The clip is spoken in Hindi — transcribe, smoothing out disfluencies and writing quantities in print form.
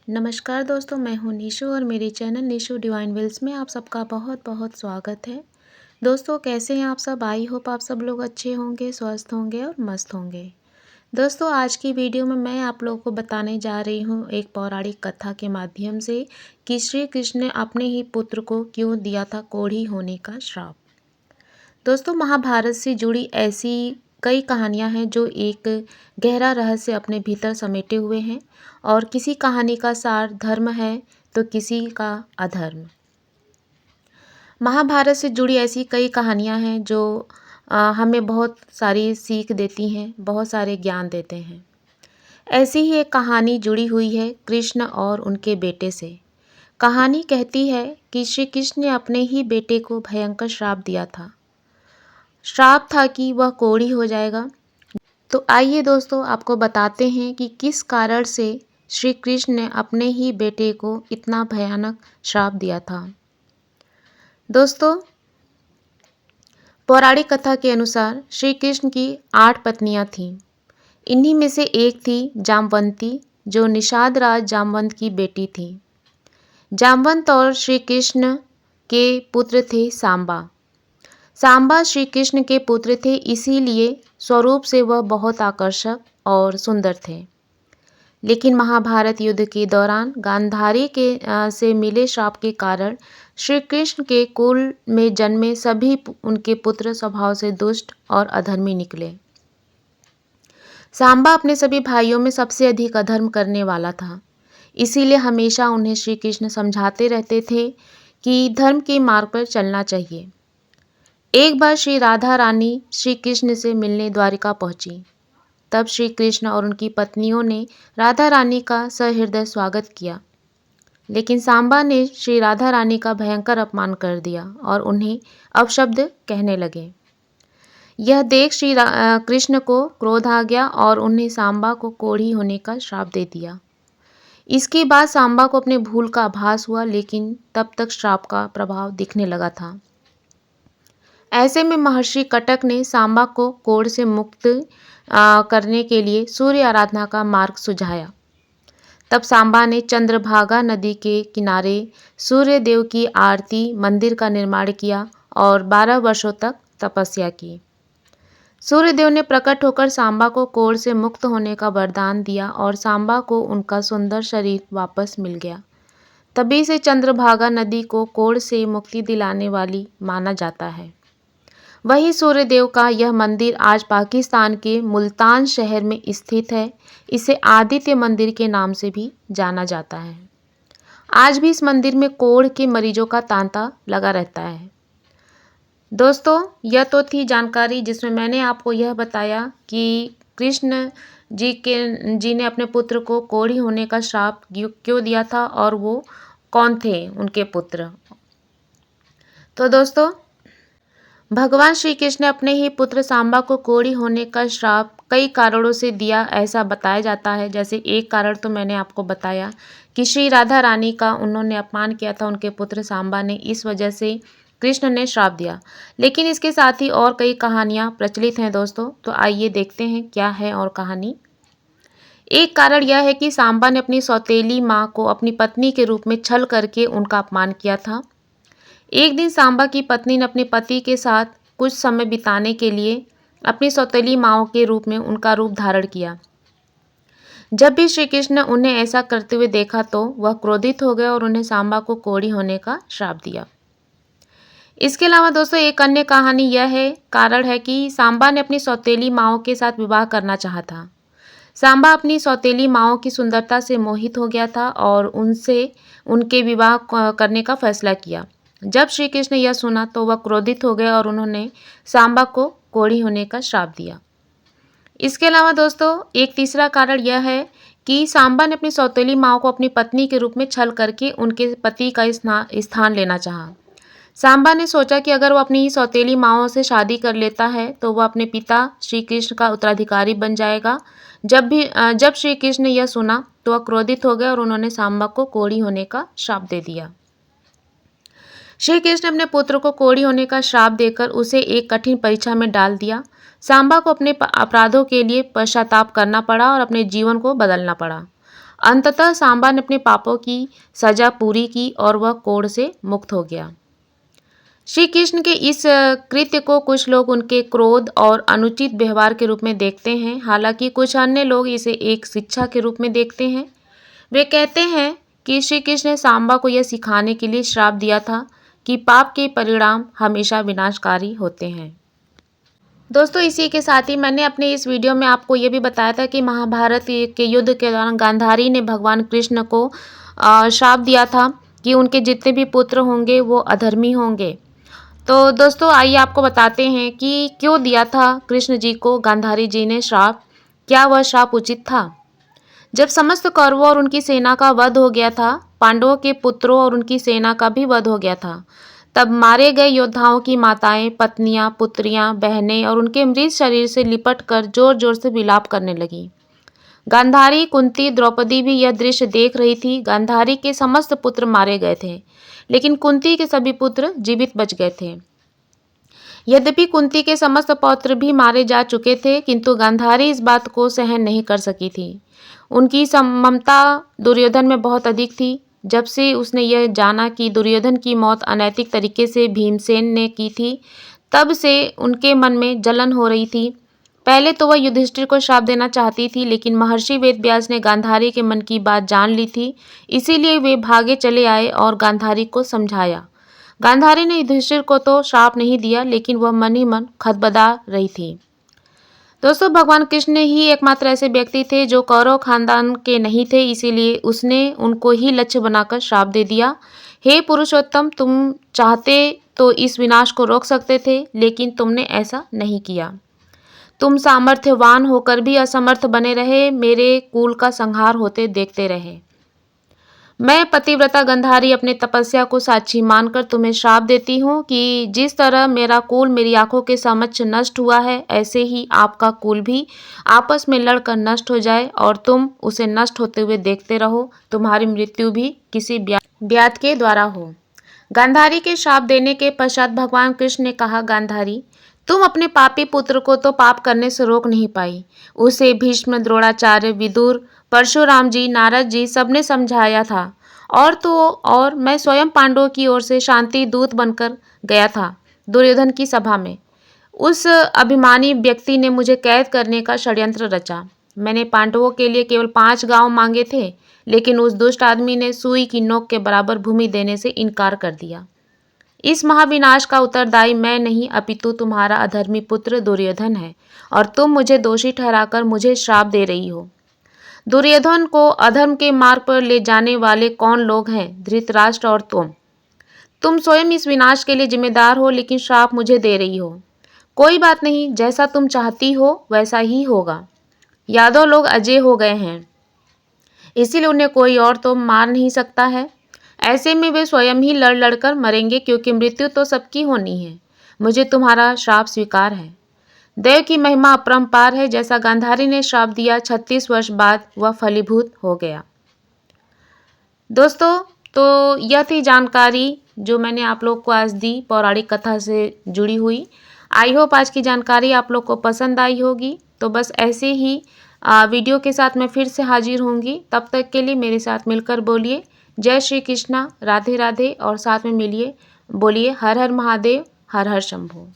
नमस्कार दोस्तों, मैं हूं निशु और मेरे चैनल निशु डिवाइन वेल्स में आप सबका बहुत बहुत स्वागत है। दोस्तों, कैसे हैं आप सब? आई होप आप सब लोग अच्छे होंगे, स्वस्थ होंगे और मस्त होंगे। दोस्तों, आज की वीडियो में मैं आप लोगों को बताने जा रही हूं एक पौराणिक कथा के माध्यम से कि श्री कृष्ण ने अपने ही पुत्र को क्यों दिया था कोढ़ी होने का श्राप। दोस्तों, महाभारत से जुड़ी ऐसी कई कहानियाँ हैं जो एक गहरा रहस्य अपने भीतर समेटे हुए हैं और किसी कहानी का सार धर्म है तो किसी का अधर्म। महाभारत से जुड़ी ऐसी कई कहानियाँ हैं जो हमें बहुत सारी सीख देती हैं, बहुत सारे ज्ञान देते हैं। ऐसी ही एक कहानी जुड़ी हुई है कृष्ण और उनके बेटे से। कहानी कहती है कि श्री कृष्ण ने अपने ही बेटे को भयंकर श्राप दिया था। श्राप था कि वह कोढ़ी हो जाएगा। तो आइए दोस्तों, आपको बताते हैं कि किस कारण से श्री कृष्ण ने अपने ही बेटे को इतना भयानक श्राप दिया था। दोस्तों, पौराणिक कथा के अनुसार श्री कृष्ण की 8 पत्नियां थीं। इन्हीं में से एक थी जामवंती, जो निषाद राज जामवंत की बेटी थी। जामवंत और श्री कृष्ण के पुत्र थे सांबा। सांबा श्री कृष्ण के पुत्र थे, इसीलिए स्वरूप से वह बहुत आकर्षक और सुंदर थे। लेकिन महाभारत युद्ध के दौरान गांधारी से मिले श्राप के कारण श्री कृष्ण के कुल में जन्मे सभी उनके पुत्र स्वभाव से दुष्ट और अधर्मी निकले। सांबा अपने सभी भाइयों में सबसे अधिक अधर्म करने वाला था, इसीलिए हमेशा उन्हें श्री कृष्ण समझाते रहते थे कि धर्म के मार्ग पर चलना चाहिए। एक बार श्री राधा रानी श्री कृष्ण से मिलने द्वारिका पहुंची। तब श्री कृष्ण और उनकी पत्नियों ने राधा रानी का सहृदय स्वागत किया, लेकिन सांबा ने श्री राधा रानी का भयंकर अपमान कर दिया और उन्हें अपशब्द कहने लगे। यह देख श्री कृष्ण को क्रोध आ गया और उन्हें सांबा को कोढ़ी होने का श्राप दे दिया। इसके बाद सांबा को अपने भूल का आभास हुआ, लेकिन तब तक श्राप का प्रभाव दिखने लगा था। ऐसे में महर्षि कटक ने सांबा को कोढ़ से मुक्त करने के लिए सूर्य आराधना का मार्ग सुझाया। तब सांबा ने चंद्रभागा नदी के किनारे सूर्य देव की आरती मंदिर का निर्माण किया और 12 वर्षों तक तपस्या की। सूर्य देव ने प्रकट होकर सांबा को कोढ़ से मुक्त होने का वरदान दिया और सांबा को उनका सुंदर शरीर वापस मिल गया। तभी से चंद्रभागा नदी को कोढ़ से मुक्ति दिलाने वाली माना जाता है। वही सूर्यदेव का यह मंदिर आज पाकिस्तान के मुल्तान शहर में स्थित है। इसे आदित्य मंदिर के नाम से भी जाना जाता है। आज भी इस मंदिर में कोढ़ के मरीजों का तांता लगा रहता है। दोस्तों, यह तो थी जानकारी जिसमें मैंने आपको यह बताया कि कृष्ण जी ने अपने पुत्र को कोढ़ी होने का श्राप क्यों दिया था और वो कौन थे उनके पुत्र। तो दोस्तों, भगवान श्री कृष्ण ने अपने ही पुत्र सांबा को कोढ़ी होने का श्राप कई कारणों से दिया, ऐसा बताया जाता है। जैसे एक कारण तो मैंने आपको बताया कि श्री राधा रानी का उन्होंने अपमान किया था उनके पुत्र सांबा ने, इस वजह से कृष्ण ने श्राप दिया। लेकिन इसके साथ ही और कई कहानियाँ प्रचलित हैं दोस्तों, तो आइए देखते हैं क्या है और कहानी। एक कारण यह है कि सांबा ने अपनी सौतेली माँ को अपनी पत्नी के रूप में छल करके उनका अपमान किया था। एक दिन सांबा की पत्नी ने अपने पति के साथ कुछ समय बिताने के लिए अपनी सौतेली माँ के रूप में उनका रूप धारण किया। जब भी श्री कृष्ण ने उन्हें ऐसा करते हुए देखा तो वह क्रोधित हो गए और उन्हें सांबा को कोढ़ी होने का श्राप दिया। इसके अलावा दोस्तों, एक अन्य कहानी यह कारण है कि सांबा ने अपनी सौतेली माँ के साथ विवाह करना चाहा था। सांबा अपनी सौतेली माँ की सुंदरता से मोहित हो गया था और उनसे उनके विवाह करने का फैसला किया। जब श्री कृष्ण ने यह सुना तो वह क्रोधित हो गए और उन्होंने सांबा को कोढ़ी होने का श्राप दिया। इसके अलावा दोस्तों, एक तीसरा कारण यह है कि सांबा ने अपनी सौतेली माँ को अपनी पत्नी के रूप में छल करके उनके पति का स्थान लेना चाहा। सांबा ने सोचा कि अगर वह अपनी सौतेली माँ से शादी कर लेता है तो वह अपने पिता श्री कृष्ण का उत्तराधिकारी बन जाएगा। जब श्री कृष्ण ने यह सुना तो वह क्रोधित हो गए और उन्होंने सांबा को कोढ़ी होने का श्राप दे दिया। श्री कृष्ण ने अपने पुत्र को कोढ़ी होने का श्राप देकर उसे एक कठिन परीक्षा में डाल दिया। सांबा को अपने अपराधों के लिए पश्चाताप करना पड़ा और अपने जीवन को बदलना पड़ा। अंततः सांबा ने अपने पापों की सजा पूरी की और वह कोढ़ से मुक्त हो गया। श्री कृष्ण के इस कृत्य को कुछ लोग उनके क्रोध और अनुचित व्यवहार के रूप में देखते हैं, हालांकि कुछ अन्य लोग इसे एक शिक्षा के रूप में देखते हैं। वे कहते हैं कि श्री कृष्ण ने सांबा को यह सिखाने के लिए श्राप दिया था कि पाप के परिणाम हमेशा विनाशकारी होते हैं। दोस्तों, इसी के साथ ही मैंने अपने इस वीडियो में आपको ये भी बताया था कि महाभारत के युद्ध के दौरान गांधारी ने भगवान कृष्ण को श्राप दिया था कि उनके जितने भी पुत्र होंगे वो अधर्मी होंगे। तो दोस्तों, आइए आपको बताते हैं कि क्यों दिया था कृष्ण जी को गांधारी जी ने श्राप, क्या वह श्राप उचित था। जब समस्त कौरवों और उनकी सेना का वध हो गया था, पांडवों के पुत्रों और उनकी सेना का भी वध हो गया था, तब मारे गए योद्धाओं की माताएं, पत्नियां, पुत्रियां, बहनें और उनके मृत शरीर से लिपट कर जोर जोर से विलाप करने लगी। गांधारी, कुंती, द्रौपदी भी यह दृश्य देख रही थी। गांधारी के समस्त पुत्र मारे गए थे, लेकिन कुंती के सभी पुत्र जीवित बच गए थे। यद्यपि कुंती के समस्त पौत्र भी मारे जा चुके थे, किंतु गांधारी इस बात को सहन नहीं कर सकी थी। उनकी ममता दुर्योधन में बहुत अधिक थी। जब से उसने यह जाना कि दुर्योधन की मौत अनैतिक तरीके से भीमसेन ने की थी, तब से उनके मन में जलन हो रही थी। पहले तो वह युधिष्ठिर को श्राप देना चाहती थी, लेकिन महर्षि वेदव्यास ने गांधारी के मन की बात जान ली थी, इसीलिए वे भागे चले आए और गांधारी को समझाया। गांधारी ने युधिष्ठिर को तो श्राप नहीं दिया, लेकिन वह मन ही मन खदबदा रही थी। दोस्तों, भगवान कृष्ण ही एकमात्र ऐसे व्यक्ति थे जो कौरव खानदान के नहीं थे, इसीलिए उसने उनको ही लक्ष्य बनाकर श्राप दे दिया। हे पुरुषोत्तम, तुम चाहते तो इस विनाश को रोक सकते थे, लेकिन तुमने ऐसा नहीं किया। तुम सामर्थ्यवान होकर भी असमर्थ बने रहे, मेरे कुल का संहार होते देखते रहे। मैं पतिव्रता गांधारी अपने तपस्या को साक्षी मानकर तुम्हें श्राप देती हूँ कि जिस तरह मेरा कुल मेरी आंखों के समक्ष नष्ट हुआ है, ऐसे ही आपका कुल भी आपस में लड़कर नष्ट हो जाए और तुम उसे नष्ट होते हुए देखते रहो। तुम्हारी मृत्यु भी किसी व्याध के द्वारा हो। गांधारी के श्राप देने के पश्चात भगवान कृष्ण ने कहा, गांधारी, तुम अपने पापी पुत्र को तो पाप करने से रोक नहीं पाई। उसे भीष्म, द्रोणाचार्य, विदुर, परशुराम जी, नारद जी सबने समझाया था, और तो और मैं स्वयं पांडवों की ओर से शांति दूत बनकर गया था दुर्योधन की सभा में। उस अभिमानी व्यक्ति ने मुझे कैद करने का षड्यंत्र रचा। मैंने पांडवों के लिए केवल 5 गांव मांगे थे, लेकिन उस दुष्ट आदमी ने सुई की नोक के बराबर भूमि देने से इनकार कर दिया। इस महाविनाश का उत्तरदायी मैं नहीं, अपितु तुम्हारा अधर्मी पुत्र दुर्योधन है, और तुम मुझे दोषी ठहराकर मुझे श्राप दे रही हो। दुर्योधन को अधर्म के मार्ग पर ले जाने वाले कौन लोग हैं? धृतराष्ट्र और तुम स्वयं इस विनाश के लिए जिम्मेदार हो, लेकिन श्राप मुझे दे रही हो। कोई बात नहीं, जैसा तुम चाहती हो वैसा ही होगा। यादव लोग अजय हो गए हैं, इसीलिए उन्हें कोई और तो मार नहीं सकता है। ऐसे में वे स्वयं ही लड़ लड़कर मरेंगे, क्योंकि मृत्यु तो सबकी होनी है। मुझे तुम्हारा श्राप स्वीकार है। देव की महिमा अपरंपार है। जैसा गांधारी ने श्राप दिया, 36 वर्ष बाद वह फलीभूत हो गया। दोस्तों, तो यह थी जानकारी जो मैंने आप लोग को आज दी पौराणिक कथा से जुड़ी हुई। आई होप आज की जानकारी आप लोग को पसंद आई होगी। तो बस ऐसे ही वीडियो के साथ मैं फिर से हाजिर होंगी। तब तक के लिए मेरे साथ मिलकर बोलिए जय श्री कृष्णा, राधे राधे, और साथ में मिलिए बोलिए हर हर महादेव, हर हर शंभू।